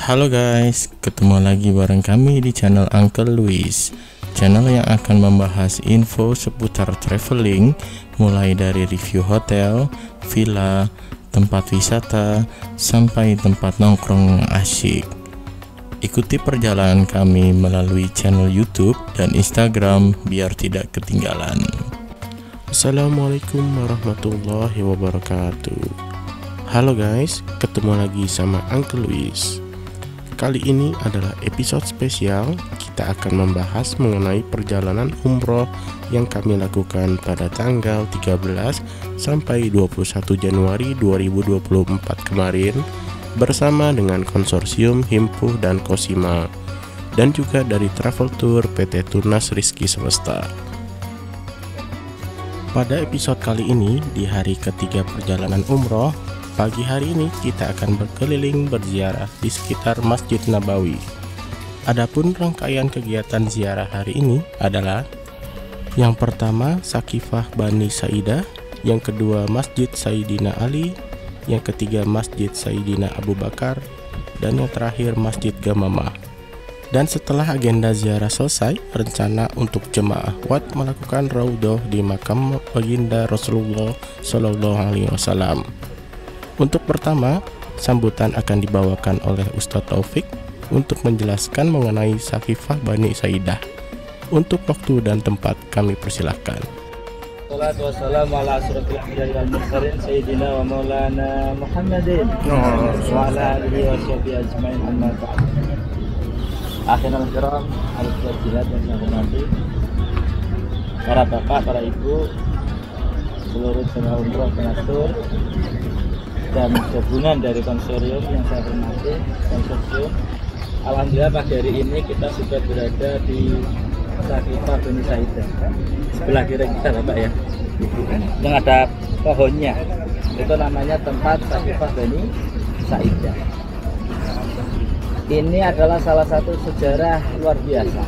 Halo guys, ketemu lagi bareng kami di channel Uncle Luis, channel yang akan membahas info seputar traveling, mulai dari review hotel, villa, tempat wisata, sampai tempat nongkrong yang asyik. Ikuti perjalanan kami melalui channel YouTube dan Instagram biar tidak ketinggalan. Assalamualaikum warahmatullahi wabarakatuh. Halo guys, ketemu lagi sama Uncle Luis. Kali ini adalah episode spesial. Kita akan membahas mengenai perjalanan umroh yang kami lakukan pada tanggal 13 sampai 21 Januari 2024 kemarin bersama dengan konsorsium Himpuh dan Cosima, dan juga dari Travel Tour PT Tunas Rizki Semesta. Pada episode kali ini, di hari ketiga perjalanan umroh, pagi hari ini kita akan berkeliling berziarah di sekitar Masjid Nabawi. Adapun rangkaian kegiatan ziarah hari ini adalah: yang pertama Sakifah Bani Saidah, yang kedua Masjid Sayyidina Ali, yang ketiga Masjid Sayyidina Abu Bakar, dan yang terakhir Masjid Gamamah. Dan setelah agenda ziarah selesai, rencana untuk jemaah Wat melakukan raudhah di makam baginda Rasulullah Shallallahu Alaihi Wasallam. Untuk pertama, sambutan akan dibawakan oleh Ustadz Taufik untuk menjelaskan mengenai Sakifah Bani Saidah. Untuk waktu dan tempat kami persilahkan. Wassalatu wassalamu ala asyrofil anbiya'i wal mursalin sayyidina wa maulana Muhammadin wa ala alihi wa sahbihi ajmain, amma ba'd. Akhirul kiram, harus berjihad dan menghormati para bapak, para ibu, seluruh jemaah umroh pengatur dan gabungan dari konsorsium yang saya hormati, konsorsium. Alhamdulillah pagi hari ini kita sudah berada di Sakifah Bani Saidah. Sebelah kiri kita Bapak ya, yang ada pohonnya, itu namanya tempat Sakifah Bani Saidah. Ini adalah salah satu sejarah luar biasa.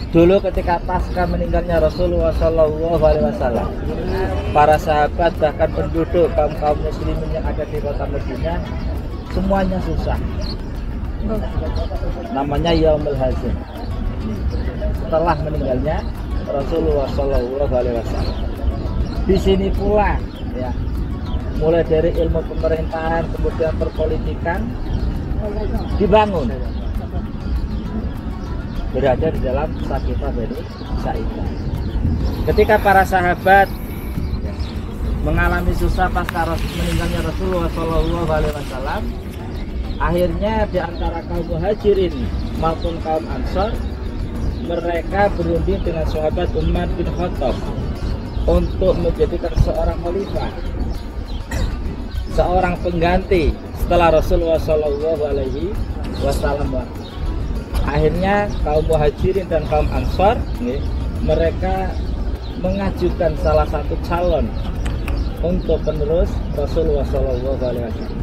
Dulu ketika pasca meninggalnya Rasulullah Shallallahu Alaihi Wasallam, para sahabat bahkan penduduk kaum muslimin yang ada di kota Madinah semuanya susah. Namanya Yaumul Hazin. Setelah meninggalnya Rasulullah Shallallahu Alaihi Wasallam, di sini pula ya, mulai dari ilmu pemerintahan kemudian perpolitikan dibangun, berada di dalam Sakifah Bani Saidah. Ketika para sahabat mengalami susah pasca meninggalnya Rasulullah Shallallahu Alaihi Wasallam, akhirnya di antara kaum muhajirin maupun kaum ansor, mereka berunding dengan sahabat Umar bin Khattab untuk menjadikan seorang khalifah, seorang pengganti setelah Rasulullah Shallallahu Alaihi Wasallam. Akhirnya kaum muhajirin dan kaum ansor mereka mengajukan salah satu calon untuk penerus Rasulullah Shallallahu Alaihi Wasallam.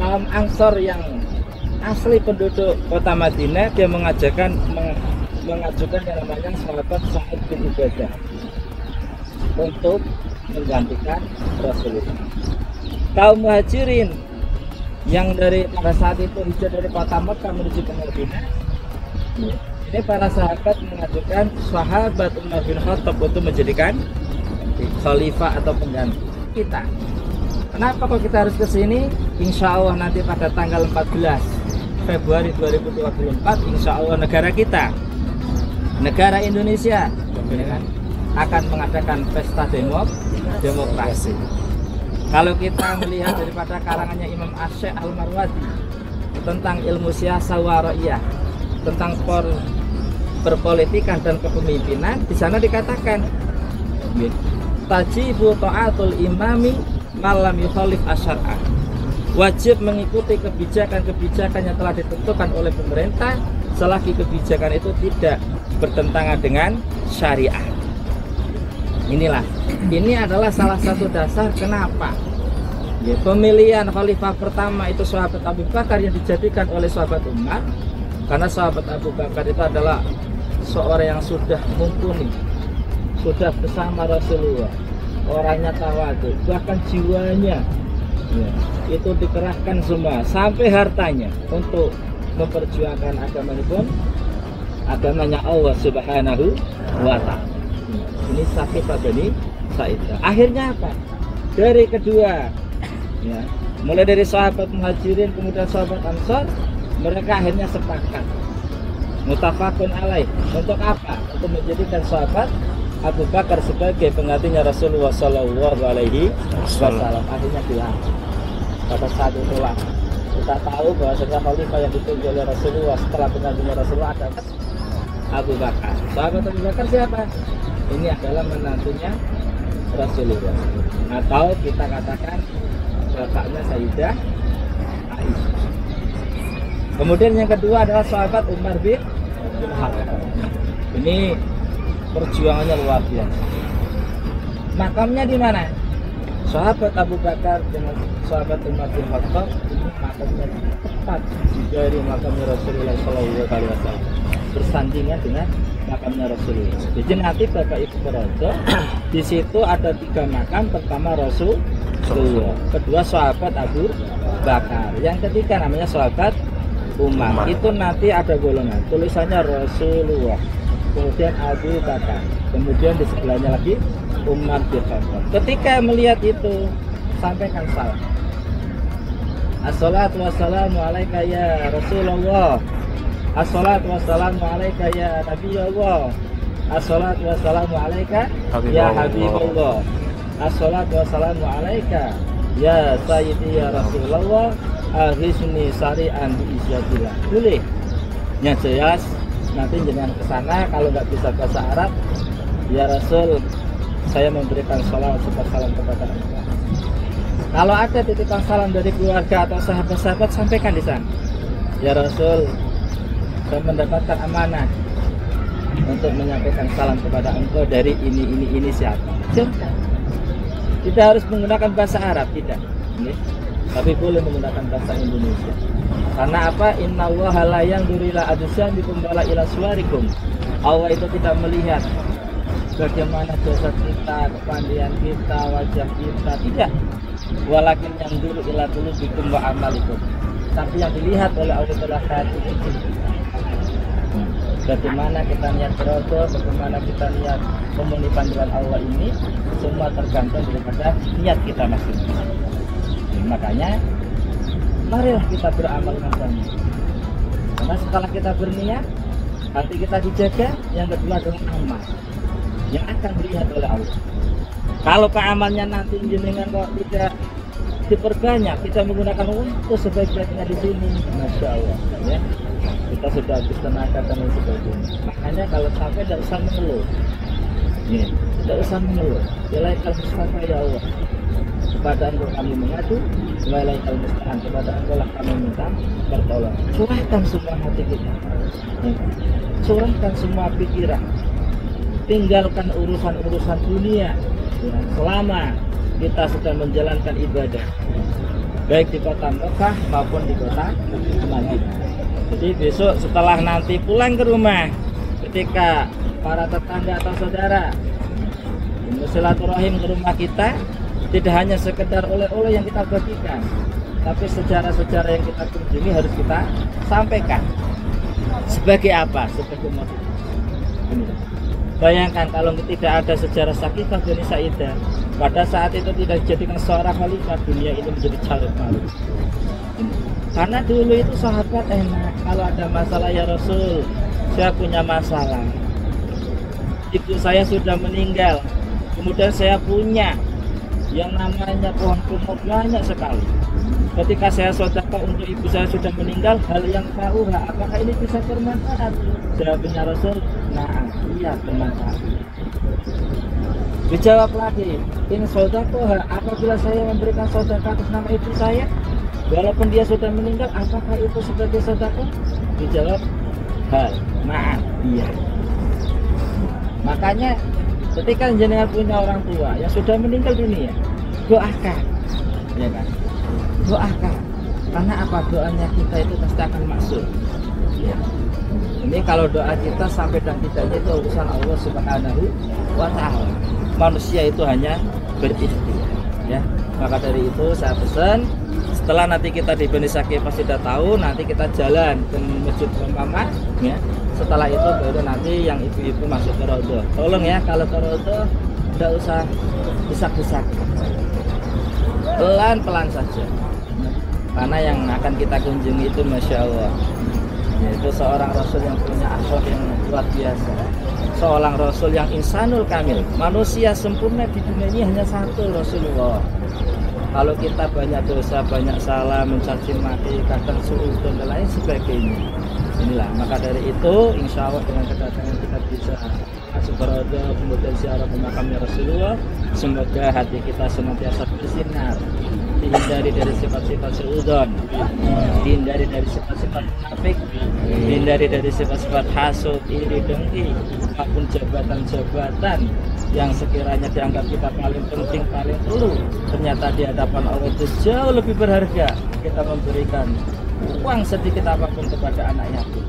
Kaum ansor yang asli penduduk kota Madinah, dia mengajukan yang namanya sahabat Sa'id bin Ubadah untuk menggantikan Rasulullah. Kaum muhajirin yang pada saat itu hijrah dari kota Mekah menuju ke Madinah, ini para sahabat mengajukan sahabat Umar bin Khattab untuk menjadikan khalifah atau pengganti kita. Kenapa kok kita harus ke sini? Insya Allah nanti pada tanggal 14 Februari 2024, insya Allah negara kita, negara Indonesia, akan mengadakan pesta demokrasi. Kalau kita melihat daripada karangannya Imam Asy' Al-Marwazi tentang ilmu siyasah wa ra'iyah, tentang perpolitikan dan kepemimpinan, di sana dikatakan tajibu ta'atul imami malam yukhalif asyar'ah. Wajib mengikuti kebijakan-kebijakan yang telah ditentukan oleh pemerintah selagi kebijakan itu tidak bertentangan dengan syariah. Ini adalah salah satu dasar kenapa ya, pemilihan khalifah pertama itu sahabat Abu Bakar yang dijadikan oleh sahabat Umar, karena sahabat Abu Bakar itu adalah seorang yang sudah mumpuni, sudah bersama Rasulullah, orangnya tawadhu, bahkan jiwanya ya, itu dikerahkan semua sampai hartanya untuk memperjuangkan agamanya Allah Subhanahu wa Ta'ala. Ini Saqifah Bani Sa'idah. Akhirnya apa? Dari kedua, ya, mulai dari sahabat Muhajirin kemudian sahabat Ansor, mereka akhirnya sepakat mutafakun alaih. Untuk apa? Untuk menjadikan sahabat Abu Bakar sebagai penggantinya Rasulullah Shallallahu Alaihi Wasallam. Akhirnya diangkat pada saat itulah kita tahu bahwa setelah khalifah yang ditunjuk oleh Rasulullah setelah penggantinya Rasulullah adalah Abu Bakar. Sahabat Abu Bakar siapa? Ini adalah menantunya Rasulullah, atau kita katakan bapaknya Sayyidah Aisyah. Kemudian yang kedua adalah sahabat Umar bin Khattab. Ini perjuangannya luar biasa. Makamnya di mana? Sahabat Abu Bakar dengan sahabat Umar bin Khattab ini makamnya tepat dari makamnya Rasulullah SAW, bersandingan dengan makamnya Rasulullah. Jadi nanti Bapak Ibu berada di situ ada 3 makam. Pertama Rasulullah, kedua sahabat Abu Bakar, yang ketiga namanya sahabat Umar. Itu nanti ada golongan tulisannya Rasulullah, kemudian Abu Bakar, kemudian di sebelahnya lagi Umar bin Khattab. Ketika melihat itu, sampaikan salam. Assalatu wassalamu alaika ya Rasulullah. Assalatu wassalamu alaika ya Nabiyullah. Assalatu wassalamu alaika ya Habibullah. Assalatu wassalamu alaika ya Sayyidi ya Rasulullah. Ahisni sari'an bi'isyadillah. Boleh? Yang jelas nanti jangan kesana. Kalau nggak bisa bahasa Arab, ya Rasul, saya memberikan salam serta salam kepada Anda. Kalau ada titipan salam dari keluarga atau sahabat-sahabat, sampaikan di sana. Ya Rasul, saya mendapatkan amanah untuk menyampaikan salam kepada engkau dari ini siapa. Jangan. Tidak harus menggunakan bahasa Arab, tidak. Tapi boleh menggunakan bahasa Indonesia. Karena apa? Innallaha la yanzuru ila ajsamikum wala ila suwarikum. Allah itu tidak melihat bagaimana jasad kita, kepandaian kita, wajah kita, tidak. Walakin yang dulu ila qulubikum wa amalikum. Tapi yang dilihat oleh Allah adalah hati kita. Bagaimana kita niat berodoh, bagaimana kita niat memenuhi panggilan Allah ini, semua tergantung daripada niat kita masing-masing. Makanya marilah kita beramal macamnya. Karena setelah kita berniat, hati kita dijaga. Yang kedua adalah amal yang akan dilihat oleh Allah. Kalau keamalnya nanti jenengan kok tidak diperbanyak, kita menggunakan untuk sebaik-baiknya di sini, masya Allah, ya, kita sudah habis tenaga dan lain sebagainya. Makanya kalau sampai tidak usah mengeluh, ya, tidak usah mengeluh. Ilaikal mustafa ya Allah, kepada Engkau kami mengadu, ilaikal musta'an, kepada Engkau lah kami minta pertolongan. Curahkan semua hati kita, ya, curahkan semua pikiran, tinggalkan urusan-urusan dunia, ya, selama kita sedang menjalankan ibadah, baik di kota Mekah maupun di kota Madinah. Jadi besok setelah nanti pulang ke rumah, ketika para tetangga atau saudara bersilaturahim ke rumah kita, tidak hanya sekedar oleh-oleh yang kita bagikan, tapi sejarah-sejarah yang kita kunjungi harus kita sampaikan. Sebagai apa? Sebagai motivasi. Bayangkan kalau tidak ada sejarah Saqifah Bani Sa'idah, pada saat itu tidak dijadikan seorang khalifah, dunia ini menjadi carut marut. Karena dulu itu sahabat enak, kalau ada masalah, ya Rasul, saya punya masalah, ibu saya sudah meninggal, kemudian saya punya yang namanya pohon kurma banyak sekali. Ketika saya sedekah untuk ibu saya sudah meninggal, hal yang tahu, apakah ini bisa bermanfaat? Jawabnya Rasul, nah, iya bermanfaat. Dijawab lagi, ini sedekah, apabila saya memberikan sedekah atas nama ibu saya, walaupun dia sudah meninggal, apakah itu sebagai sedekah? Dijawab, nah, iya. Makanya ketika jenengan punya orang tua yang sudah meninggal dunia, doakan, ya kan? Doakan, karena apa? Doanya kita itu pasti akan masuk, ya. Ini kalau doa kita sampai dan tidaknya itu urusan Allah Subhanahu wa Ta'ala. Manusia itu hanya berikhtiar, ya. Maka dari itu saya pesan, setelah nanti kita di Bani Sakih pasti sudah tahu, nanti kita jalan ke Masjid Muhammad ya. Setelah itu baru nanti yang ibu-ibu masuk ke Raudhah. Tolong ya, kalau ke Raudhah tidak usah desak-desak, pelan-pelan saja, karena yang akan kita kunjungi itu Masya Allah, yaitu seorang Rasul yang punya akhlak yang luar biasa, seorang Rasul yang insanul kamil, manusia sempurna di dunia ini hanya satu, Rasulullah. Kalau kita banyak dosa, banyak salah, mencaci maki, kadang suudzon dan lain sebagainya, inilah, maka dari itu insya Allah dengan kedatangan kita bisa masuk ke Raudhah, kemudian ziarah ke makamnya Rasulullah, semoga hati kita senantiasa bersinar, dihindari dari sifat-sifat suudzon, dihindari dari sifat-sifat munafik, dihindari dari sifat-sifat hasud, iri, dengki, apapun jabatan-jabatan yang sekiranya dianggap kita paling penting, paling perlu, ternyata di hadapan Allah itu jauh lebih berharga kita memberikan uang sedikit apapun kepada anak yatim.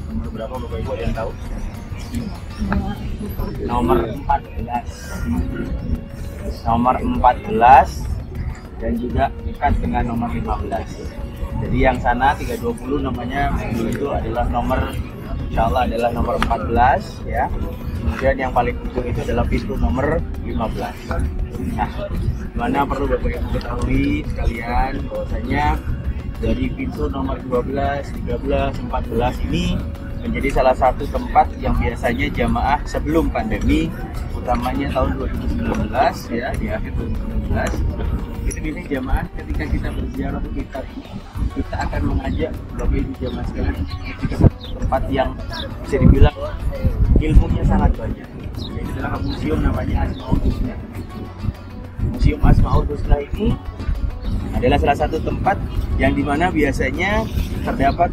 Nomor berapa Bapak Ibu ada yang tahu? Nomor 14. Nomor 14 dan juga dekat dengan nomor 15. Jadi yang sana 320 namanya itu adalah nomor, insya Allah adalah nomor 14 ya. Kemudian yang paling ujung itu adalah pintu nomor 15. Nah, mana perlu Bapak Ibu ketahui sekalian bahwasanya dari pintu nomor 12, 13, 14 ini menjadi salah satu tempat yang biasanya jamaah sebelum pandemi, utamanya tahun 2019 ya, di akhir 2019 itu ini jamaah ketika kita berziarah kita akan mengajak Bapak Ibu jamaah sekalian ke tempat yang bisa dibilang ilmunya sangat banyak. Ini adalah museum namanya Asmaul Husna. Museum Asmaul Husna ini adalah salah satu tempat yang dimana biasanya terdapat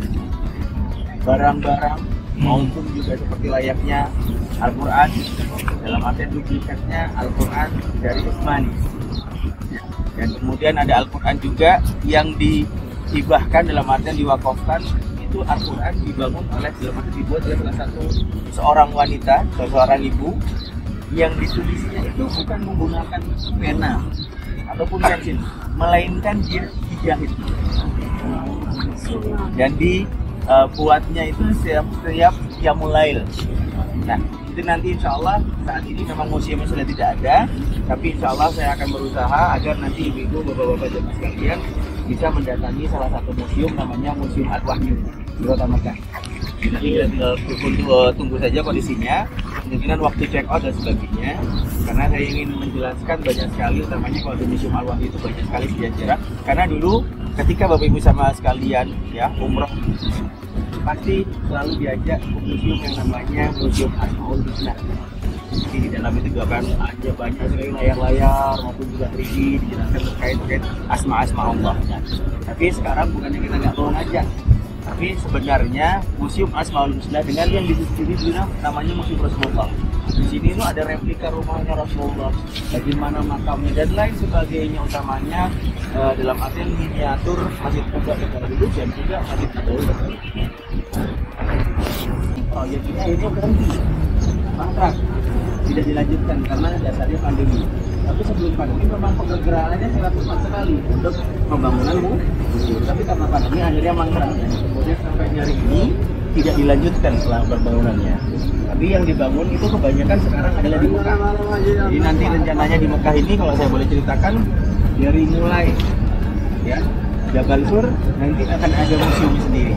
barang-barang maupun juga seperti layaknya Al-Quran, dalam artian duplikatnya Al-Quran dari Utsmani. Dan kemudian ada Al-Quran juga yang dihibahkan dalam artian diwakafkan, itu Al-Quran dibangun oleh, dalam artian dibuat oleh salah satu seorang wanita, seorang ibu, yang ditulisnya itu bukan menggunakan pena ataupun pensil, melainkan dia dijahit dan dibuatnya itu setiap Qiyamul. Nah itu nanti insya Allah, saat ini memang museumnya sudah tidak ada, tapi insya Allah saya akan berusaha agar nanti ibu-ibu, bapak-bapak jemaah sekalian bisa mendatangi salah satu museum namanya Museum Al-Wahyu di Kota Mekah. Jadi kita tunggu saja kondisinya, kemungkinan waktu check out dan sebagainya, karena saya ingin menjelaskan banyak sekali, utamanya kalau di Museum Al-Wahyu itu banyak sekali sejarah. Karena dulu ketika Bapak Ibu sama sekalian ya umroh, pasti selalu diajak ke museum yang namanya Museum Asmaul Husna. Jadi di dalam itu juga kan ada banyak sekali layar-layar maupun juga 3D dijelaskan terkait asma-asma Allah. Tapi sekarang bukannya kita nggak mau ngajak, tapi sebenarnya Museum Asmaul Husna dengan yang disebut namanya Museum Rasulullah. Di sini itu ada replika rumahnya Rasulullah, bagaimana makamnya dan lain sebagainya, utamanya dalam artian miniatur Masjid Kuba secara duduk dan juga Masjid Nabawi. Proyek ini akhirnya berhenti, mangkrak, tidak dilanjutkan karena dasarnya pandemi. Tapi sebelum pandemi memang pergerakannya sangat cepat sekali untuk pembangunan museum. Tapi karena pandemi akhirnya mangkrak. Kemudian sampai hari ini tidak dilanjutkan setelah pembangunannya. Tapi yang dibangun itu kebanyakan sekarang adalah di Mekah. Jadi nanti rencananya di Mekah ini kalau saya boleh ceritakan dari mulai ya Jabal Nur nanti akan ada museum sendiri.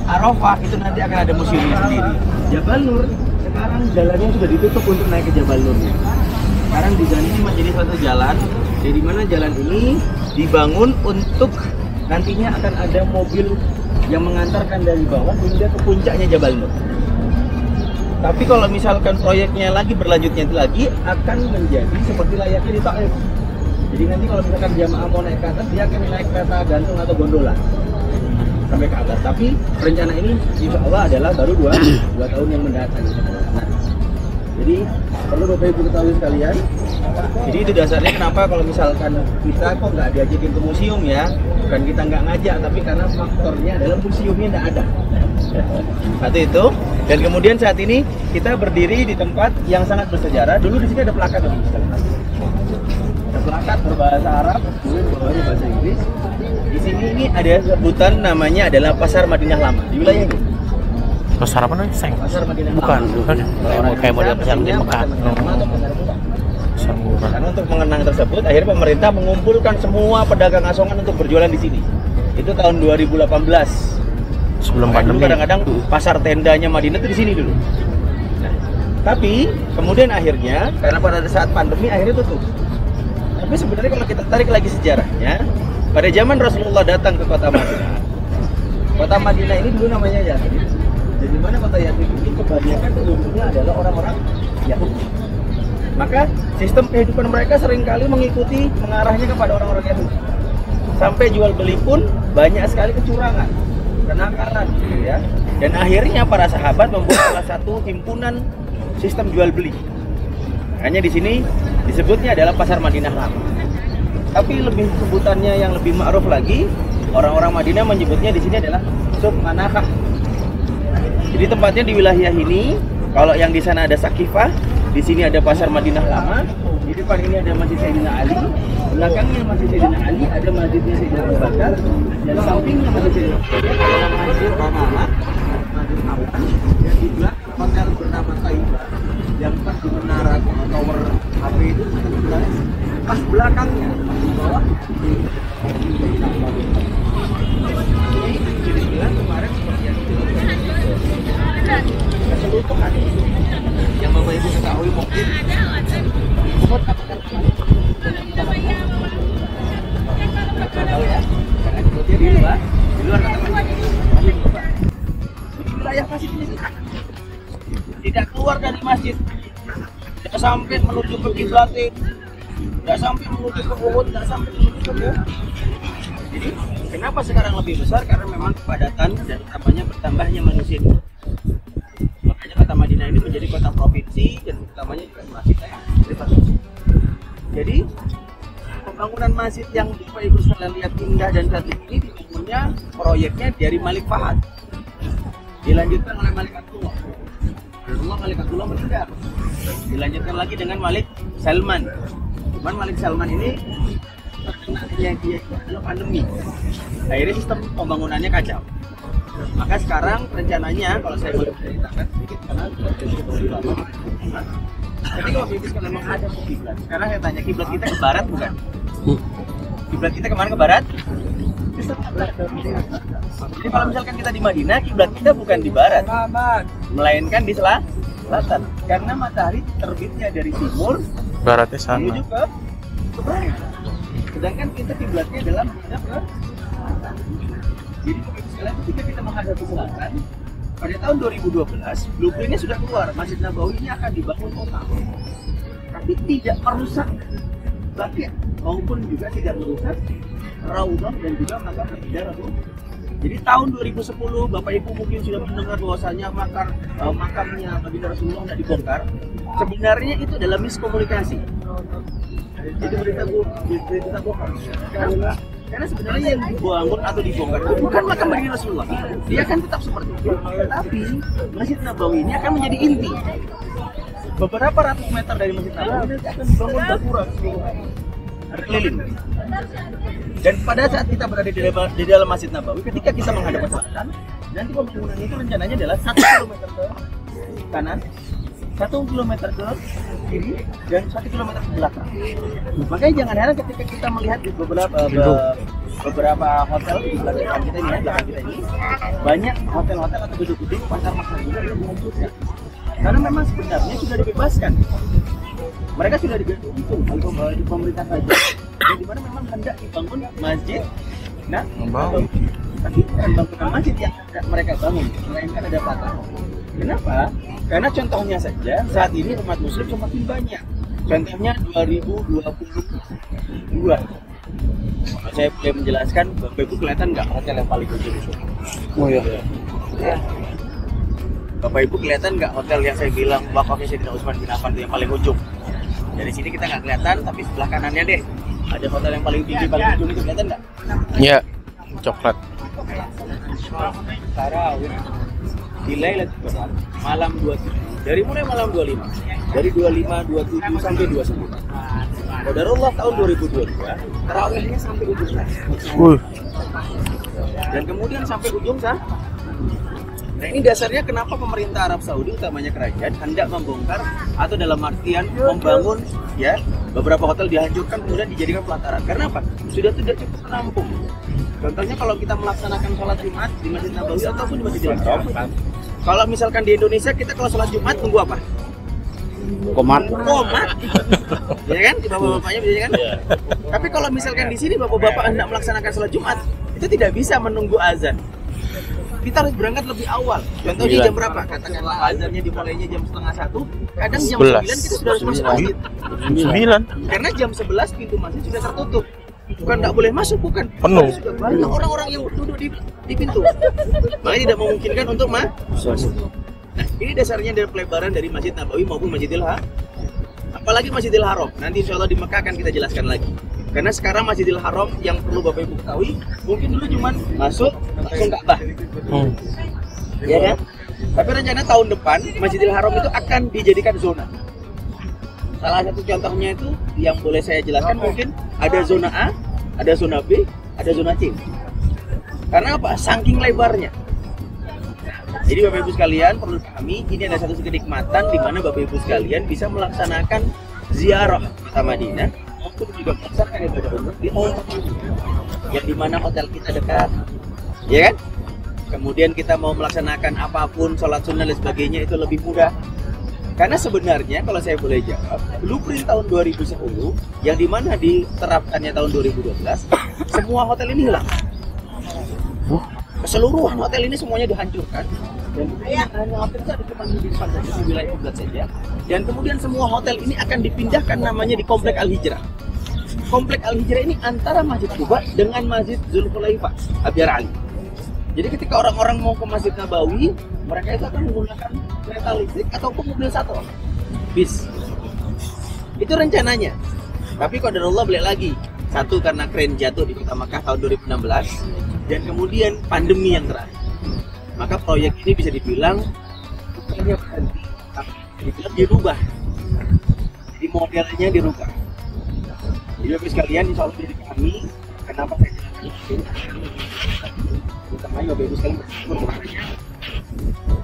Arafah itu nanti akan ada museumnya sendiri. Jabal Nur sekarang jalannya sudah ditutup untuk naik ke Jabal Nur. Sekarang diganti menjadi satu jalan, jadi mana jalan ini dibangun untuk nantinya akan ada mobil yang mengantarkan dari bawah hingga ke puncaknya Jabal Nur. Tapi kalau misalkan proyeknya lagi berlanjutnya itu lagi akan menjadi seperti layaknya di Taif. Jadi nanti kalau misalkan jamaah mau naik ke atas, dia akan naik kereta gantung atau gondola sampai ke atas. Tapi rencana ini insya Allah adalah baru 2 tahun yang mendatang. Nah, jadi perlu Bapak Ibu ketahui sekalian. Jadi itu dasarnya kenapa kalau misalkan kita kok nggak diajakin ke museum ya, bukan kita nggak ngajak, tapi karena faktornya adalah museumnya nggak ada. Satu itu. Dan kemudian saat ini kita berdiri di tempat yang sangat bersejarah. Dulu di sini ada plakat, ada plakat berbahasa Arab, kemudian bawahnya bahasa Inggris. Di sini ini ada sebutan namanya adalah Pasar Madinah Lama di wilayah ini. Pasar apa nih? Seng? Pasar Madinah Bukan, Lama. kayak model pasar Madinah Mekah. Karena untuk mengenang tersebut, akhirnya pemerintah mengumpulkan semua pedagang asongan untuk berjualan di sini. Itu tahun 2018. Sebelum pandemi. Kadang-kadang pasar tendanya Madinah itu di sini dulu. Nah, tapi kemudian akhirnya karena pada saat pandemi akhirnya tutup. Tapi sebenarnya kalau kita tarik lagi sejarahnya, pada zaman Rasulullah datang ke kota Madinah. Kota Madinah ini dulu namanya Yathrib. Jadi mana kota Yathrib ini kebanyakan penduduknya adalah orang-orang Yahudi. Maka sistem kehidupan mereka seringkali mengikuti mengarahnya kepada orang-orang Yahudi. Sampai jual beli pun banyak sekali kecurangan, kenakalan, ya. Dan akhirnya para sahabat membuat salah satu himpunan sistem jual beli. Hanya di sini disebutnya adalah Pasar Madinah Lama. Tapi lebih sebutannya yang lebih ma'ruf lagi, orang-orang Madinah menyebutnya di sini adalah Suq Manakah. Jadi tempatnya di wilayah ini, kalau yang di sana ada Sakifah, di sini ada Pasar Madinah Lama, di depan ini ada Masjid Sayyidina Ali, belakangnya Masjid Sayyidina Ali ada Masjidnya Sayyidina Abu Bakar, dan sampingnya Masjid Sayyidina Abu Bakar ada Masjid Ramalah, Masjid Awan, dan di belakang hotel bernama Taibah, yang pas di menara tower HP itu pas belakangnya di bawah jadi kemarin seperti yang keseluruhan yang Bapak Ibu ketahui mungkin Umut akan tahu ya, karena disebutnya di luar kata masjid Kuba. Di wilayah masjid ini tidak keluar dari masjid, tidak sampai menuju ke kiblat, tidak sampai menuju ke Uhud, tidak sampai menuju ke. Jadi kenapa sekarang lebih besar? Karena memang kepadatan dan utamanya bertambahnya manusia. Makanya kota Madinah ini menjadi kota provinsi dan utamanya juga masjidnya. Jadi pembangunan masjid yang Bapak Ibu sekalian lihat indah dan cantik ini dibangunnya proyeknya dari Malik Fahad, dilanjutkan oleh Malik Abdullah. Malik Abdullah meninggal, dilanjutkan lagi dengan Malik Salman. Cuman Malik Salman ini terkena dia adalah pandemi. Akhirnya sistem pembangunannya kacau. Maka sekarang rencananya kalau saya boleh ceritakan sedikit karena lebih lama. Jadi kalau Bapak Ibu memang ada kiblat. Sekarang saya tanya, kiblat kita ke barat bukan? Kiblat kita kemana, ke barat? Jadi kalau misalkan kita di Madinah, kiblat kita bukan di barat, melainkan di selatan. Karena matahari terbitnya dari timur, baratnya sana. menuju ke barat. Sedangkan kita kiblatnya adalah menghadap ke selatan. Jadi ketika kita menghadap ke selatan, pada tahun 2012, blueprintnya sudah keluar. Masjid Nabawi ini akan dibangun total, tapi tidak merusak Baqi' maupun juga tidak merusak Raudhah dan juga makam Rasulullah. Jadi tahun 2010 Bapak Ibu mungkin sudah mendengar bahwasanya makamnya Baginda Rasulullah tidak dibongkar. Sebenarnya itu adalah miskomunikasi. Itu berita bohong. Karena sebenarnya yang dibangun atau dibongkar itu bukan makam Baginda Rasulullah. Dia akan tetap seperti itu. Tapi Masjid Nabawi ini akan menjadi inti. Beberapa ratus meter dari Masjid Nabawi nanti akan dibangun gapura keliling. Dan pada saat kita berada di dalam Masjid Nabawi, ketika kita menghadap ke selatan, nanti pembangunan itu rencananya adalah 1 kilometer ke kanan, 1 kilometer ke kiri, dan 1 kilometer ke belakang. Makanya jangan heran ketika kita melihat di beberapa hotel di belakang kita ini, banyak hotel-hotel atau gedung-gedung pasar makan juga yang dihancurkan. Karena memang sebenarnya sudah dibebaskan. Mereka sudah digantung oleh pemerintah saja. Di mana memang hendak dibangun masjid, tapi bukan bangunan masjid yang mereka bangun, melainkan ada pelataran. Kenapa? Karena contohnya saja saat ini umat Muslim semakin banyak. Contohnya 2022. Saya boleh menjelaskan, Bapak Ibu kelihatan nggak hotel yang paling ujung itu? Oh iya. Bapak Ibu kelihatan nggak hotel yang saya bilang wakafnya Sayyidina Utsman bin Affan itu yang paling ujung? Dari sini kita nggak kelihatan, tapi sebelah kanannya deh ada hotel yang paling tinggi paling ujung itu, kelihatan nggak? Iya, coklat. Di Lailatul Qadar malam 27, dari mulai malam 25, dari 25, 27 sampai 29. Qadarullah tahun 2022, tarawihnya sampai ujung sana. Dan kemudian sampai ujung sana. Nah ini dasarnya kenapa pemerintah Arab Saudi, utamanya kerajaan, hendak membongkar atau dalam artian membangun ya beberapa hotel dihancurkan kemudian dijadikan pelataran. Karena apa? Sudah tidak cukup menampung. Contohnya kalau kita melaksanakan sholat Jumat di Masjid Nabawi ataupun di Masjidil Haram, kalau misalkan di Indonesia kita kalau sholat Jumat tunggu apa? Komat. Ya kan? Di bapak-bapaknya bisa kan? Tapi kalau misalkan di sini bapak-bapak hendak melaksanakan sholat Jumat, itu tidak bisa menunggu azan. Kita harus berangkat lebih awal. Contohnya jam berapa? Katakanlah azannya dimulainya jam 12:30. Kadang jam 9 kita sudah harus masuk masjid. 9. Karena jam 11 pintu masjid sudah tertutup. Bukan tidak boleh masuk, bukan. Penuh. Sudah banyak orang-orang yang duduk di pintu. Makanya tidak memungkinkan untuk masuk. Nah, ini dasarnya dari pelebaran dari Masjid Nabawi maupun Masjidil Haram. Apalagi Masjidil Haram. Nanti insya Allah di Mekah akan kita jelaskan lagi. Karena sekarang Masjidil Haram yang perlu Bapak Ibu ketahui, mungkin dulu cuma masuk langsung Ka'bah. Ya kan? Tapi rencana tahun depan Masjidil Haram itu akan dijadikan zona. Salah satu contohnya itu yang boleh saya jelaskan mungkin ada zona A, ada zona B, ada zona C. Karena apa? Saking lebarnya. Jadi Bapak Ibu sekalian perlu pahami, ini ada satu kenikmatan di mana Bapak Ibu sekalian bisa melaksanakan ziarah kota Madinah maupun juga melaksanakan ibadah umrah di hotel yang dimana hotel kita dekat, ya kan? Kemudian kita mau melaksanakan apapun, sholat sunnah dan sebagainya itu lebih mudah. Karena sebenarnya kalau saya boleh jawab, blueprint tahun 2010 yang dimana diterapkannya tahun 2012, semua hotel ini hilang. Keseluruhan hotel ini semuanya dihancurkan. Dan hanya hotel itu ada cuma di depan saja, di wilayah Qiblat saja. Dan kemudian semua hotel ini akan dipindahkan namanya di Komplek Al-Hijrah. Komplek Al-Hijrah ini antara Masjid Quba dengan Masjid Zulhulaifah, Abyar Ali. Jadi ketika orang-orang mau ke Masjid Nabawi, mereka itu akan menggunakan kereta listrik ataupun mobil shuttle, bis. Itu rencananya. Tapi qadarullah balik lagi. Satu karena kren jatuh di Kota Makkah tahun 2016 dan kemudian pandemi yang terakhir. Maka proyek ini bisa dibilang bukannya berhenti, tapi dirubah. Jadi modelnya dirubah. Jadi Bapak sekalian, insya Allah dari kami, kenapa saya jelaskan utamanya Bapak Ibu sekalian bersyukur.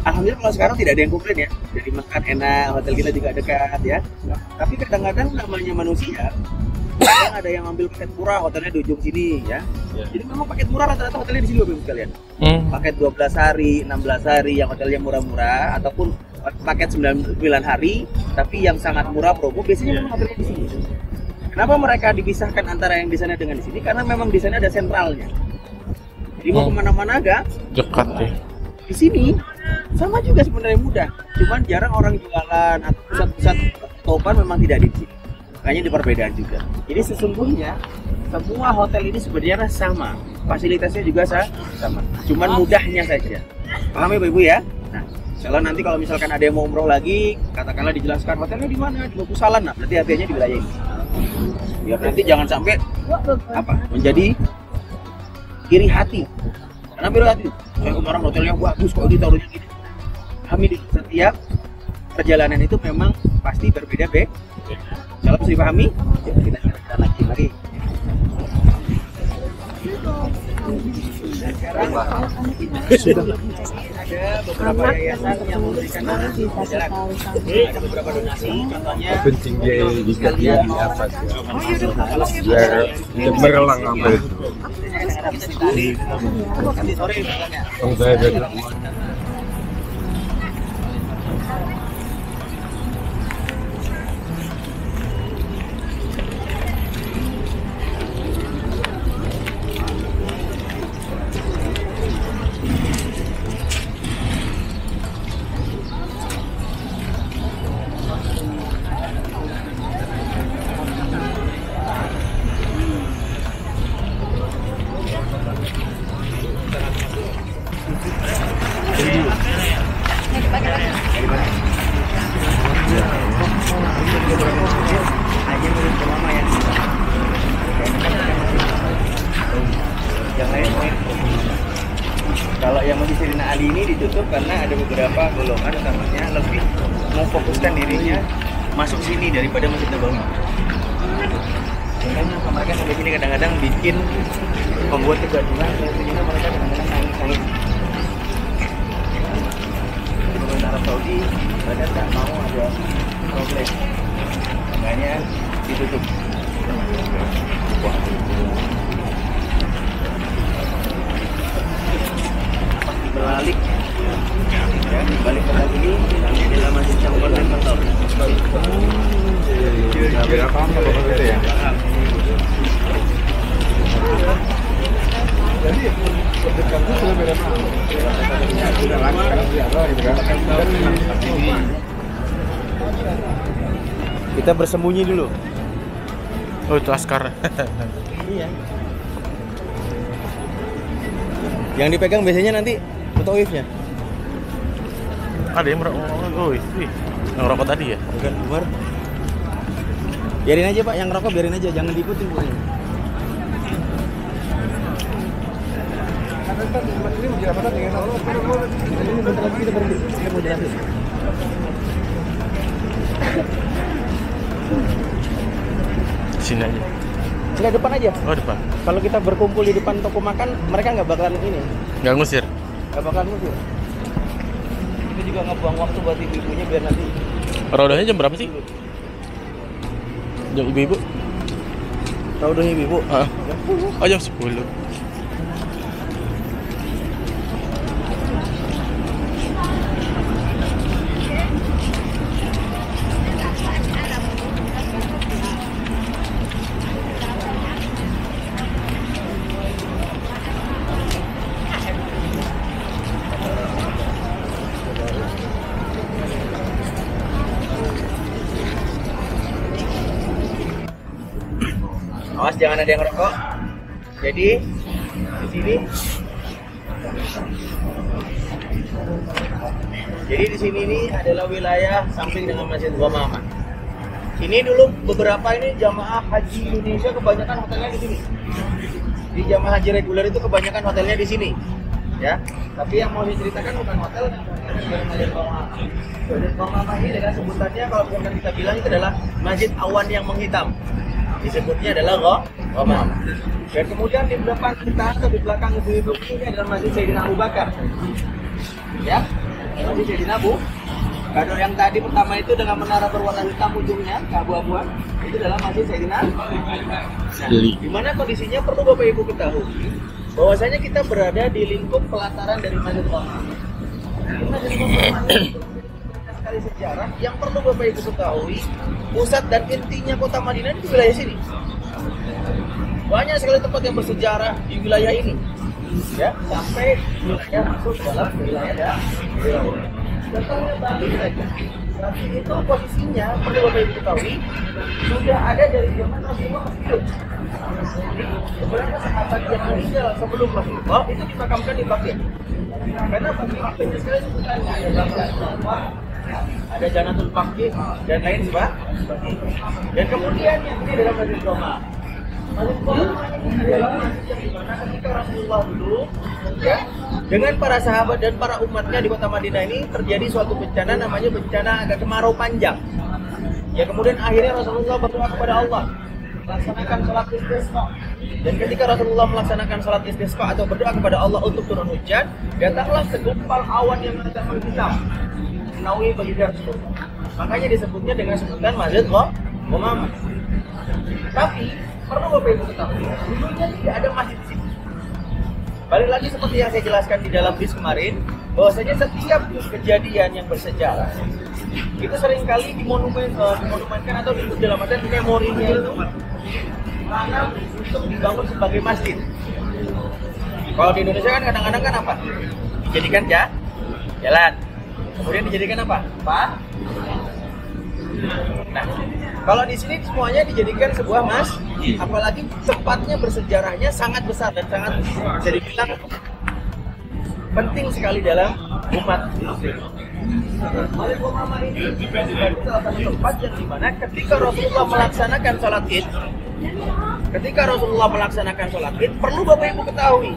Alhamdulillah kalau sekarang tidak ada yang komplain ya, dari makan enak, hotel kita juga dekat ya. Tapi kadang-kadang namanya manusia, kadang ada yang ambil paket murah, hotelnya di ujung sini ya. Jadi memang paket murah rata-rata hotelnya di sini Bapak Ibu sekalian. Paket 12 hari, 16 hari yang hotelnya murah-murah, ataupun paket 99 hari, tapi yang sangat murah promo biasanya memang hotelnya di sini. Kenapa mereka dipisahkan antara yang di sana dengan di sini? Karena memang di sana ada sentralnya. Jadi mau kemana-mana agak dekat ya. Di sini sama juga sebenarnya mudah. Cuman jarang orang jualan atau pusat-pusat topan memang tidak ada di sini. Makanya di perbedaan juga. Jadi sesungguhnya semua hotel ini sebenarnya sama, fasilitasnya juga sama, cuman mudahnya saja. Paham ya Bapak Ibu ya? Nah, kalau nanti kalau misalkan ada yang mau umroh lagi, katakanlah dijelaskan hotelnya di mana, di Bekusalan, nah berarti hati-hatinya di wilayah ini. Biar nanti jangan sampai menjadi iri hati. Kenapa iri hati? Saya kemarin hotelnya bagus, kok ditaruhnya gini. Kami di setiap perjalanan itu memang pasti berbeda-beda. Kalau bisa dipahami, kita ceritakan lagi. Sekarang sudah ada beberapa yayasan yang memberikan donasi. Ada beberapa donasi, contohnya penting dia sekalian apa ya merelang apa itu nanti sore misalnya. Kalau yang Masjid Sayyidina Ali ini ditutup karena ada beberapa golongan utamanya lebih memfokuskan dirinya masuk sini daripada Masjid Nabawi. Makanya mereka sampai sini kadang-kadang bikin membuat kegaduhan, sehingga mereka kadang-kadang nangis-nangis. Pemerintah Arab Saudi mereka tidak mau ada progres, makanya ditutup. Beralik ya, balik ke lagi ini adalah Masjid Syawal dan Fatal. Kira-kira apa itu ya? Jadi berdekatnya sudah beda. Sudah lama sekarang tidak ada gitu kan. Kita bersembunyi dulu. Oh, itu askar. Iya. Yang dipegang biasanya nanti mutawifnya. Ada yang merokok. Oh, wih. Yang rokok tadi ya? Bukan Umar. Biarin aja Pak, yang rokok biarin aja, jangan diikutin pokoknya. Ini menjelaskan dengan Allah. Ini bentar lagi kita berhenti. Saya mau jelasin. Sini aja. Enggak, depan aja. Oh, depan. Kalau kita berkumpul di depan toko makan, mereka nggak bakalan ini. Nggak ngusir. Nggak bakalan ngusir. Itu juga ngebuang waktu buat ibu-ibunya biar nanti. Rodanya jam berapa sih? Jam ibu-ibu? Raudhah ibu. Oh, jam 10. Awas jangan ada yang ngerokok. Jadi di sini. Jadi di sini ini adalah wilayah samping dengan Masjid Ghamamah. Ini dulu beberapa ini jamaah haji Indonesia kebanyakan hotelnya di sini. Di jamaah haji reguler itu kebanyakan hotelnya di sini. Ya. Tapi yang mau diceritakan bukan hotel, Masjid Ghamamah. Masjid Ghamamah ini dengan sebutannya kalau bukan kita bilang itu adalah Masjid Awan yang menghitam. Disebutnya adalah Ghamamah. Dan kemudian di depan kita atau di belakang ibu-ibu ini adalah Masjid Sayyidina Abu Bakar. Ya, Masjid Sayyidina Abu. Kalau yang tadi pertama itu dengan menara berwarna hitam ujungnya keabu-abuan, itu adalah Masjid Sayyidina. Nah, di mana kondisinya perlu Bapak Ibu ketahui bahwasanya kita berada di lingkup pelataran dari Masjid Ghamamah. Masjid Ghamamah sekali sejarah yang perlu Bapak Ibu ketahui, pusat dan intinya kota Madinah di wilayah sini. Banyak sekali tempat yang bersejarah di wilayah ini, ya, sampai wilayah masuk dalam wilayah. Contohnya Bali saja. Bali itu posisinya perlu Bapak Ibu ketahui sudah ada dari zaman Rasulullah hidup. Beberapa sahabat yang meninggal sebelum Rasulullah itu dimakamkan di Baqi'. Karena Baqi' banyak sekali sebutannya, ada Janatul Baqi' dan lain sebagainya. Dan kemudian yang ini adalah Masjid Roma. Masjid Roma ini adalah masjid yang dimana ketika Rasulullah dulu ya dengan para sahabat dan para umatnya di kota Madinah ini terjadi suatu bencana, namanya bencana agak kemarau panjang. Ya kemudian akhirnya Rasulullah berdoa kepada Allah melaksanakan sholat istisqa. Dan ketika Rasulullah melaksanakan sholat istisqa atau berdoa kepada Allah untuk turun hujan, datanglah segumpal awan yang agak menghitam menaungi baginda Rasulullah. Makanya disebutnya dengan sebutan Masjid Roma. Tapi perlu Bapak Ibu ketahui, dulunya tidak ada masjid di sini. Balik lagi seperti yang saya jelaskan di dalam bis kemarin, bahwasanya setiap kejadian yang bersejarah itu seringkali dimonumenkan atau disebut dalam artian memorinya itu mana untuk dibangun sebagai masjid. Kalau di Indonesia kan kadang-kadang kan apa? Dijadikan jalan. Kemudian dijadikan apa? Nah, kalau di sini semuanya dijadikan sebuah masjid, apalagi tempatnya bersejarahnya sangat besar dan sangat bisa dibilang penting sekali dalam umat Muslim. Masjid Roma ini menjadi salah satu tempat yang dimana ketika Rasulullah melaksanakan sholat id, perlu Bapak Ibu ketahui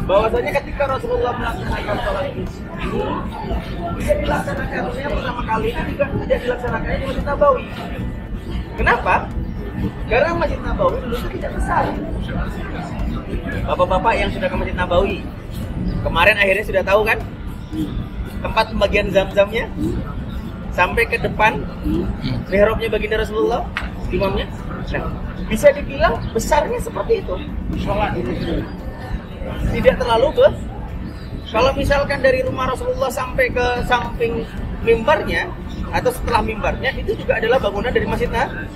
bahwasanya ketika Rasulullah melaksanakan sholat id tidak dilaksanakannya pertama kali tidak dilaksanakannya di Masjid Nabawi. Kenapa? Karena Masjid Nabawi dulu itu tidak besar. Bapak-bapak yang sudah ke Masjid Nabawi kemarin akhirnya sudah tahu kan tempat pembagian zam-zamnya sampai ke depan mihrabnya baginda Rasulullah, imamnya. Nah, bisa dibilang besarnya seperti itu. Tidak terlalu besar. Kalau misalkan dari rumah Rasulullah sampai ke samping mimbarnya atau setelah mimbarnya itu juga adalah bangunan dari Masjid Nabawi.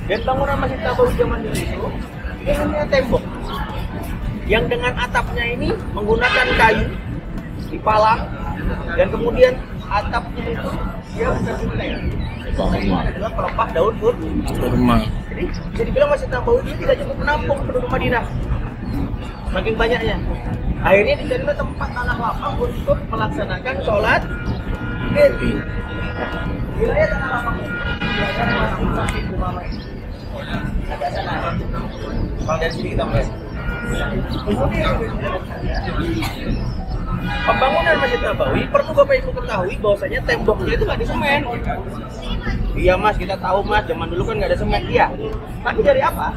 Dan bangunan Masjid Nabawi zaman dulu itu hanya tembok yang dengan atapnya ini menggunakan kayu dipalang dan kemudian atapnya itu dia bertintai. Ini adalah pelepah daun kurma. Jadi bisa dibilang Masjid Nabawi ini tidak cukup menampung penduduk Madinah. Makin banyaknya. Akhirnya dijadikan tempat tanah lapang untuk melaksanakan sholat id. Wilayah tanah lapang agak sana. Kalau dari sini kita melihat. Pembangunan Masjid Nabawi perlu Bapak Ibu ketahui bahwasanya temboknya itu nggak di semen. Iya Mas, kita tahu Mas, zaman dulu kan nggak ada semen. Iya. Tapi dari apa?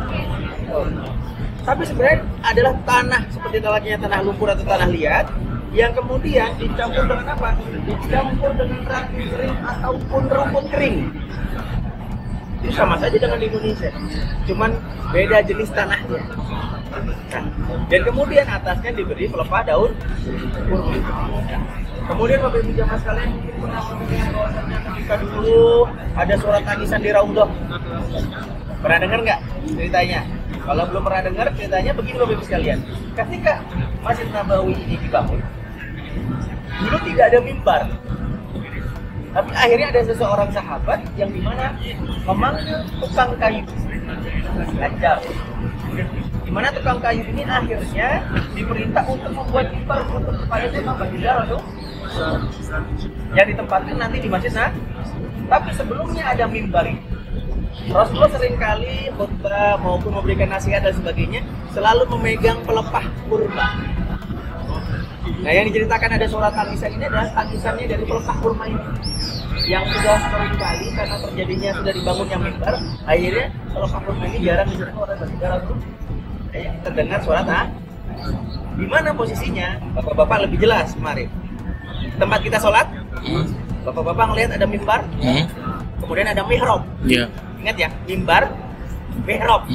Tapi sebenarnya adalah tanah seperti layaknya tanah lumpur atau tanah liat yang kemudian dicampur dengan apa? Dicampur dengan ranting kering ataupun rumput kering. Itu sama saja dengan di Indonesia, cuman beda jenis tanahnya. Nah, dan kemudian atasnya diberi pelepah daun kurma. Kemudian Bapak Ibu jamaah sekalian mungkin pernah mendengar bahwasanya ketika dulu ada surat tangisan di Raudhah. Pernah dengar nggak ceritanya? Kalau belum pernah dengar ceritanya begini Bapak Ibu sekalian. Ketika Masjid Nabawi ini dibangun, dulu tidak ada mimbar. Tapi akhirnya ada seseorang sahabat yang dimana memanggil tukang kayu Hajar. Dimana tukang kayu ini akhirnya diperintah untuk membuat mimbar untuk kepada tema baginda Rasul yang ditempatkan nanti di Masjid Nabawi. Tapi sebelumnya ada mimbar ini. Rasulullah seringkali khutbah maupun memberikan nasihat dan sebagainya selalu memegang pelepah kurma. Nah, yang diceritakan ada surat tangisan ini adalah tangisannya dari pelepah kurma ini yang sudah seringkali karena terjadinya sudah dibangunnya mimbar, akhirnya pelepah kurma ini jarang disentuh oleh baginda Rasul. Terdengar suara di mana posisinya? Bapak-bapak lebih jelas kemarin. Tempat kita sholat, bapak-bapak ngelihat ada mimbar, kemudian ada mihrab. Iya. Ingat ya, mimbar, mihrab.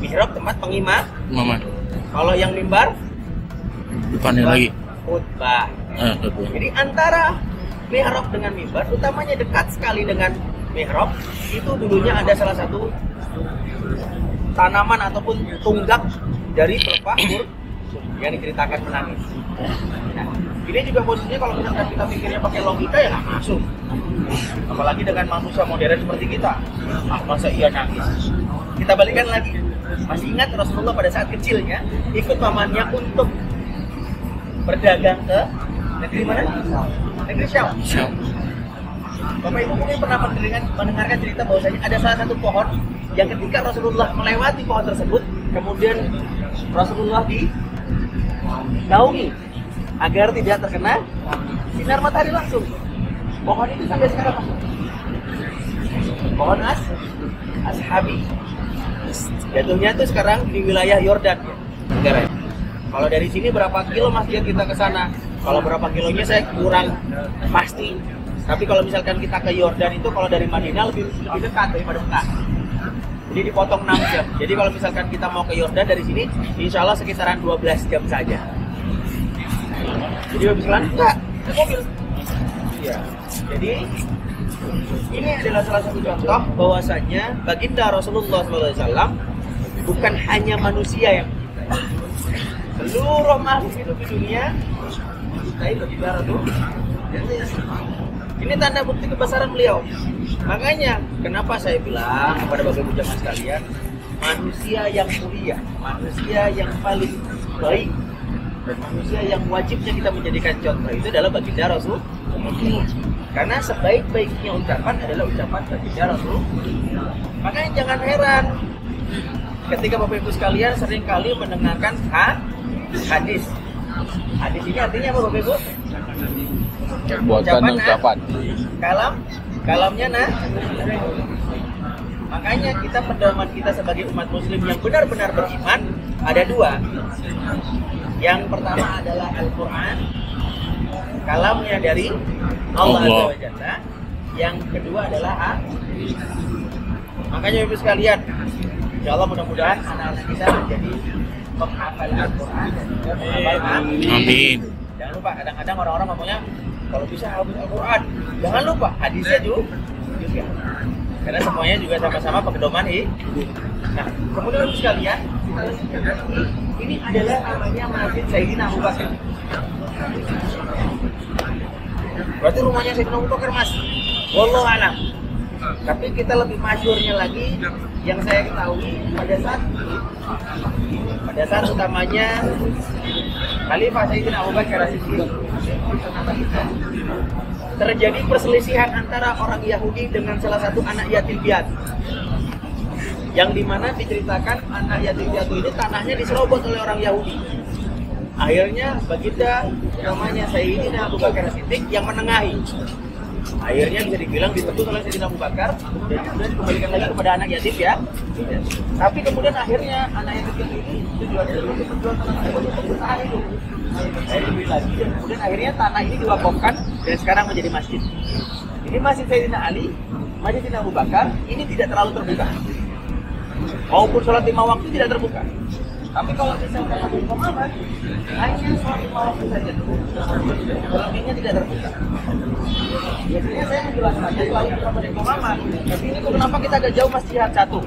Mihrab tempat pengimam. Kalau yang mimbar, depannya lagi khutbah. Jadi antara mihrab dengan mimbar, utamanya dekat sekali dengan mihrab, itu dulunya ada salah satu tanaman ataupun tunggak dari pelepah langsung yang diceritakan menangis. Nah, ini juga posisinya kalau misalkan kita pikirnya pakai logika ya nggak masuk. Apalagi dengan manusia modern seperti kita, masa iya nangis? Kita balikan lagi. Masih ingat Rasulullah pada saat kecilnya ikut pamannya untuk berdagang ke negeri mana? Negeri Syam. Bapak Ibu mungkin pernah mendengarkan cerita bahwasanya ada salah satu pohon yang ketika Rasulullah melewati pohon tersebut, kemudian Rasulullah dinaungi agar tidak terkena sinar matahari langsung. Pohon itu sampai sekarang masuk. Pohon Ashabi. Jatuhnya tuh sekarang di wilayah Yordan ya, negaranya. Kalau dari sini berapa kilo masjid kita ke sana? Kalau berapa kilonya saya kurang pasti. Tapi kalau misalkan kita ke Yordan itu kalau dari Madinah lebih dekat daripada Mekah. Jadi dipotong 6 jam. Jadi kalau misalkan kita mau ke Yordan dari sini, insya Allah sekitaran 12 jam saja. Jadi habis jalan enggak, mobil. Iya. Jadi ini adalah salah satu contoh bahwasanya baginda Rasulullah SAW bukan hanya manusia yang seluruh makhluk hidup di dunia mencintai baginda Rasulullah. Ini tanda bukti kebesaran beliau. Makanya kenapa saya bilang kepada Bapak Ibu jamaah sekalian, manusia yang mulia, manusia yang paling baik, dan manusia yang wajibnya kita menjadikan contoh itu adalah baginda Rasul. Karena sebaik-baiknya ucapan adalah ucapan baginda Rasul. Makanya jangan heran ketika Bapak Ibu sekalian seringkali mendengarkan hadis. Hadis ini artinya apa Bapak Ibu? Ucapan. Kalamnya Makanya kita pedoman kita sebagai umat muslim yang benar-benar beriman ada dua. Yang pertama adalah Al-Quran, kalamnya dari Allah Azza wa Jalla. Yang kedua adalah Makanya Ibu sekalian, insya Allah mudah-mudahan anak-anak kita menjadi penghafal Al-Quran dan juga penghafal Amin. Jangan lupa, kadang-kadang orang-orang ngomongnya kalau bisa hafal Al-Quran, jangan lupa hadisnya juga. Karena semuanya juga sama-sama pedoman Nah, kemudian Ibu sekalian, ini adalah namanya Masjid Sayyidina Abu Bakar. Berarti rumahnya Sayyidina Abu Bakar, Mas. Wallahu a'lam. Tapi kita lebih masyhurnya lagi yang saya ketahui pada saat utamanya Khalifah Sayyidina Abu Bakar As-Siddiq terjadi perselisihan antara orang Yahudi dengan salah satu anak yatim piatu. Yang dimana diceritakan anak yatim piatu ini tanahnya diserobot oleh orang Yahudi. Akhirnya baginda namanya Sayyidina Abu Bakar As-Siddiq yang menengahi. Akhirnya bisa dibilang ditebus oleh Sayyidina Abu Bakar dan kemudian dikembalikan lagi kepada anak yatim ya. Tapi kemudian akhirnya anak yatim ini tujuannya untuk menjual tanah untuk tahan hidup. Saya dibeli lagi dan kemudian akhirnya tanah ini diwakafkan dan sekarang menjadi masjid. Ini Masjid Sayyidina Ali, Masjid Sayyidina Abu Bakar ini tidak terlalu terbuka. Maupun sholat 5 waktu tidak terbuka. Tapi kalau misalkan Nabi Muhammad hanya sholat 5 waktu saja, selebihnya tidak terbuka. Biasanya saya menjelaskan aja soal Nabi Muhammad. Tapi ini kenapa kita agak jauh Mas Jihad satu?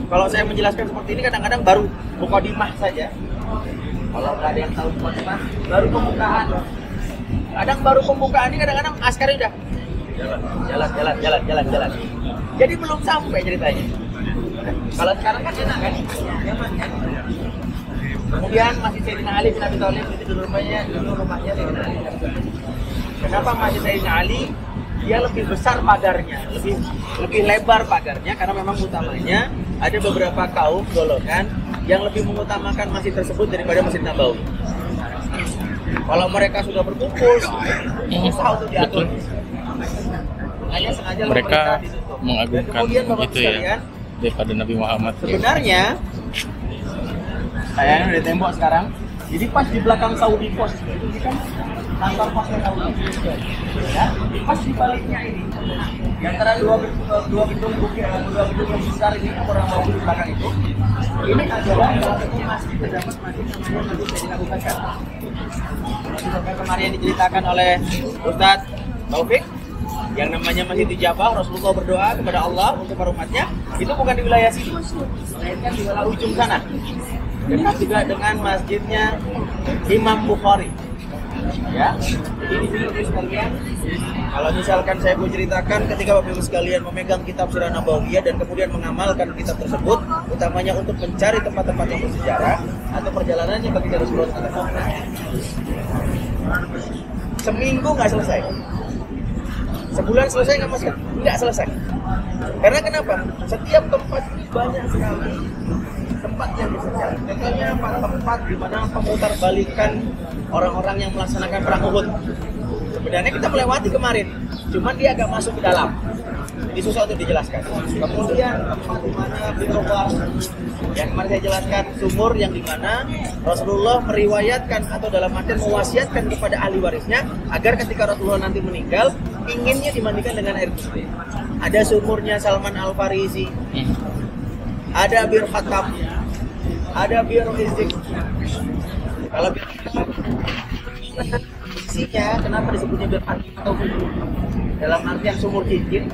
Kalau saya menjelaskan seperti ini kadang-kadang baru mukadimah saja. Kalau nggak ada yang tahu mukadimah, baru pembukaan. Kadang baru pembukaan ini kadang-kadang askar udah jalan. Jadi belum sampai ceritanya. Kalau sekarang kan enak kan? Kemudian masih Sayyidina Ali bin Abi Thalib itu dulu rumahnya Sayyidina Ali. Kenapa masih Sayyidina Ali? Dia lebih besar pagarnya, lebih lebar pagarnya karena memang utamanya ada beberapa kaum golongan yang lebih mengutamakan masjid tersebut daripada Masjid Nabawi. Kalau mereka sudah berkumpul, susah untuk diatur. Hanya sengaja Mereka ditutup. mengagungkan itu ya daripada Nabi Muhammad. Sebenarnya kayaknya udah tembok sekarang. Jadi pas di belakang Saudi Pos itu kan kantor posnya Saudi. Ya, pas di baliknya ini, di antara dua gedung yang besar ini orang mau di belakang itu, ini adalah salah satu masjid terdapat masjid namanya Masjid Sayyidina Abu Bakar. Kemarin yang diceritakan oleh Ustaz Taufik, yang namanya Masjid Ijabah, Rasulullah berdoa kepada Allah untuk para umatnya, itu bukan di wilayah sini, melainkan di wilayah ujung sana. dekat juga dengan masjidnya Imam Bukhari. Ya, ini dulu sekalian. Kalau misalkan saya mau ceritakan ketika Bapak Ibu sekalian memegang kitab Sirah Nabawiyah dan kemudian mengamalkan kitab tersebut, utamanya untuk mencari tempat-tempat yang bersejarah atau perjalanannya bagi Rasulullah SAW, seminggu nggak selesai, sebulan selesai nggak mas? Nggak selesai. Karena kenapa? Setiap tempat ini banyak sekali tempat yang bersejarah. Contohnya tempat di mana pemutar balikan orang-orang yang melaksanakan perang Uhud. Sebenarnya kita melewati kemarin, cuman dia agak masuk ke dalam. Jadi susah untuk dijelaskan. Kemudian tempat di mana Birobah, yang kemarin saya jelaskan, sumur yang di mana Rasulullah meriwayatkan atau dalam artian mewasiatkan kepada ahli warisnya agar ketika Rasulullah nanti meninggal inginnya dimandikan dengan air putih. Ada sumurnya Salman Al-Farisi, ada Bir Khattab, ada Bir Rizq. Kalau Bir Khattab isinya, kenapa disebutnya Bir Khattab? Dalam artian sumur cincin.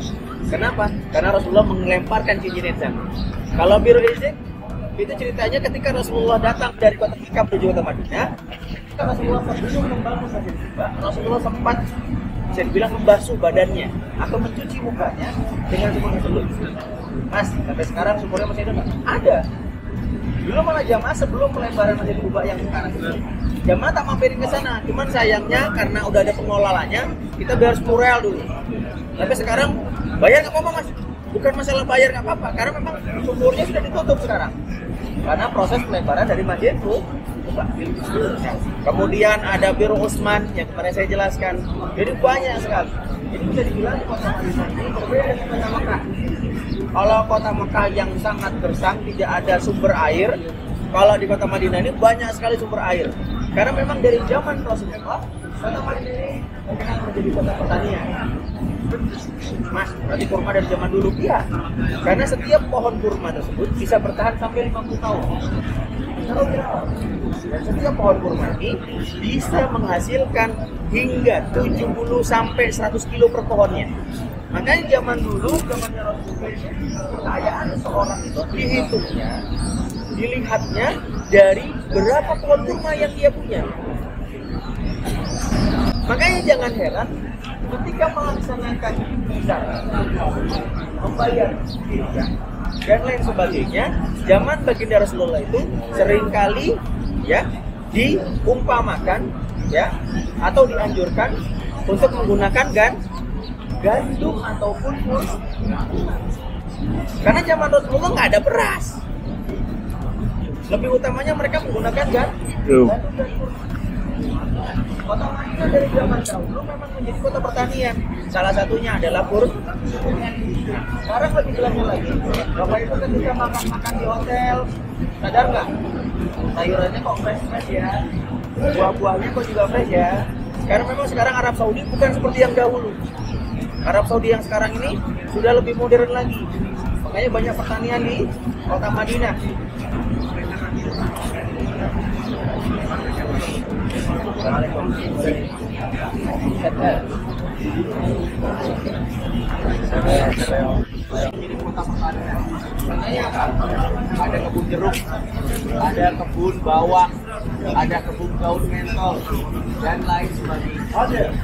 Kenapa? Karena Rasulullah mengelemparkan cincin itu. Kalau Bir Rizq itu ceritanya ketika Rasulullah datang dari kota Mekah menuju kota Madinah, ketika Rasulullah sebelum membangun Masjid Kuba, Rasulullah sempat bisa dibilang membasuh badannya atau mencuci mukanya dengan sumur tersebut. Mas, sampai sekarang sumurnya masih ada nggak? Ada. Dulu malah jamaah sebelum pelebaran Masjid Kuba yang sekarang ini, jamaah tak mampirin ke sana. Cuman sayangnya karena udah ada pengelolanya, kita bayar 10 real dulu. Tapi sekarang bayar nggak apa-apa mas. Bukan masalah bayar nggak apa-apa, karena memang sumurnya sudah ditutup sekarang. Karena proses pelebaran dari Masjid Kuba. Kemudian ada Bir Utsman yang kemarin saya jelaskan. Jadi banyak sekali. Jadi bisa dibilang kota Madinah ini berbeda dengan kota Mekah. Kalau kota Mekah yang sangat gersang tidak ada sumber air, kalau di kota Madinah ini banyak sekali sumber air. Karena memang dari zaman Rasulullah, kota Madinah ini terkenal menjadi kota pertanian. Mas, berarti kurma dari zaman dulu? Iya. Karena setiap pohon kurma tersebut bisa bertahan sampai 50 tahun. Dan setiap pohon kurma ini bisa menghasilkan hingga 70 sampai 100 kilo per pohonnya. Makanya zaman dulu, zamannya Rasulullah, kekayaan seorang itu dihitungnya, dilihatnya dari berapa pohon kurma yang dia punya. Makanya jangan heran ketika melaksanakan zakat, membayar fidyah dan lain sebagainya, zaman baginda Rasulullah itu seringkali ya diumpamakan ya atau dianjurkan untuk menggunakan gandum ataupun pur. Karena zaman Rasulullah nggak ada beras. Lebih utamanya mereka menggunakan gandum dan pur. Kota Madinah dari zaman dahulu memang menjadi kota pertanian. Salah satunya adalah pur. Sekarang lebih jelasnya lagi, Bapak itu ketika makan di hotel, sadar nggak? Sayurannya kok fresh ya, buah-buahnya kok juga fresh ya. Karena memang sekarang Arab Saudi bukan seperti yang dahulu. Arab Saudi yang sekarang ini sudah lebih modern lagi. Makanya banyak pertanian di kota Madinah. Ada kebun jeruk, ada kebun bawang, ada kebun daun mentol dan lain sebagainya.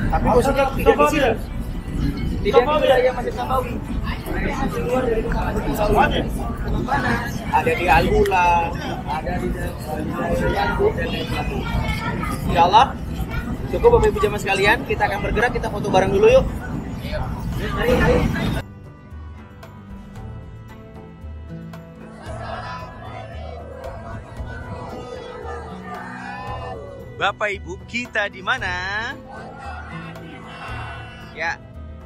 Tapi posisinya tidak di sini. Tidak di wilayah Masjid Nabawi. Masih keluar dari Masjid Nabawi. Mana? Ada di Al-Ula, ada di Yanbu dan lain sebagainya. Insyaallah cukup Bapak Ibu jamaah sekalian, kita akan bergerak, kita foto bareng dulu yuk. Bapak Ibu, kita di mana? Ya,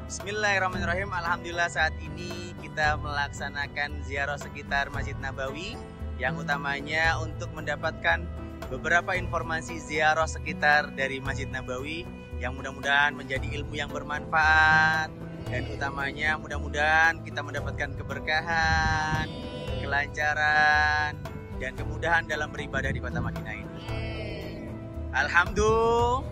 bismillahirrahmanirrahim. Alhamdulillah saat ini kita melaksanakan ziarah sekitar Masjid Nabawi yang utamanya untuk mendapatkan beberapa informasi ziarah sekitar dari Masjid Nabawi yang mudah-mudahan menjadi ilmu yang bermanfaat dan utamanya mudah-mudahan kita mendapatkan keberkahan, kelancaran dan kemudahan dalam beribadah di kota Madinah ini. Alhamdulillah.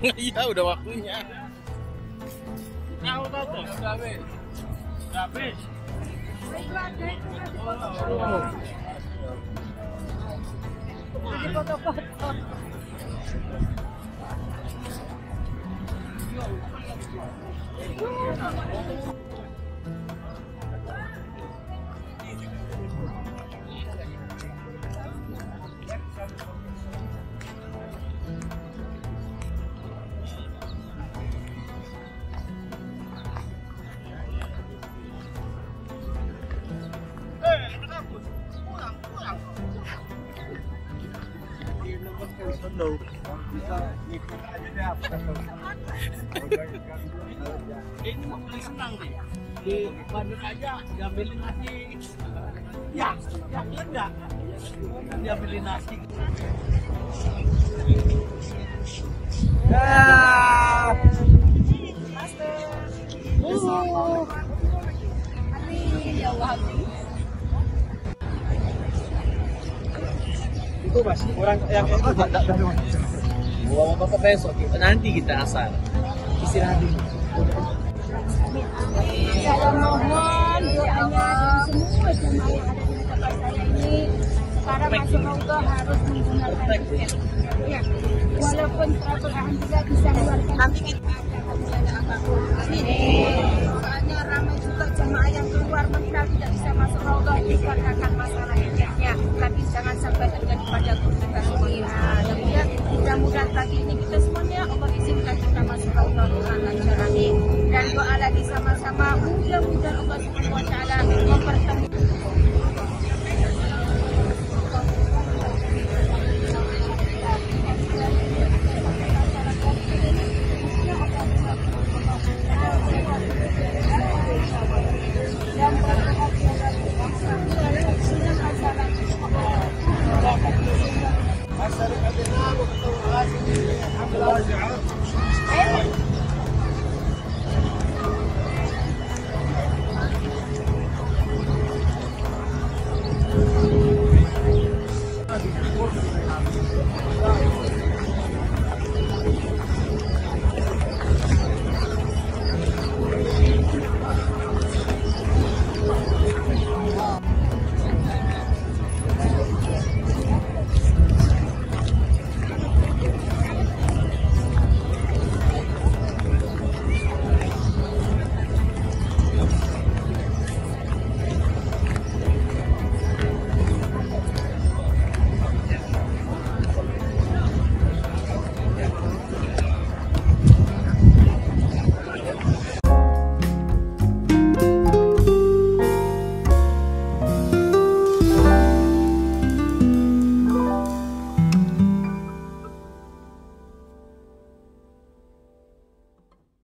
Iya, udah waktunya. Tahu tuh, udah habis. Udah habis. Ini mau paling senang nih. Di Bandung aja diambilin nasi. Ya, yang enggak. Diambilin nasi. Itu Mas, orang yang itu bawa bapak besok nanti kita asal istirahat dulu. Saya mohon doanya dari semua jemaah yang ada di tempat saya ini sekarang masuk Ramadan harus menggunakan tiket. Ya, walaupun peraturan tidak bisa keluarkan nanti kita ada apapun. Soalnya ramai juga jemaah yang keluar meninggal tidak bisa masuk Ramadan dikarenakan masalah tiketnya. Tapi jangan sampai terjadi pada kita semua. Dan mudah-mudahan pagi ini kita semuanya Allah izinkan kita masuk Ramadan dengan lancar amin. Dan doa lagi sama-sama mudah-mudahan Allah Subhanahu wa taala mempertemukan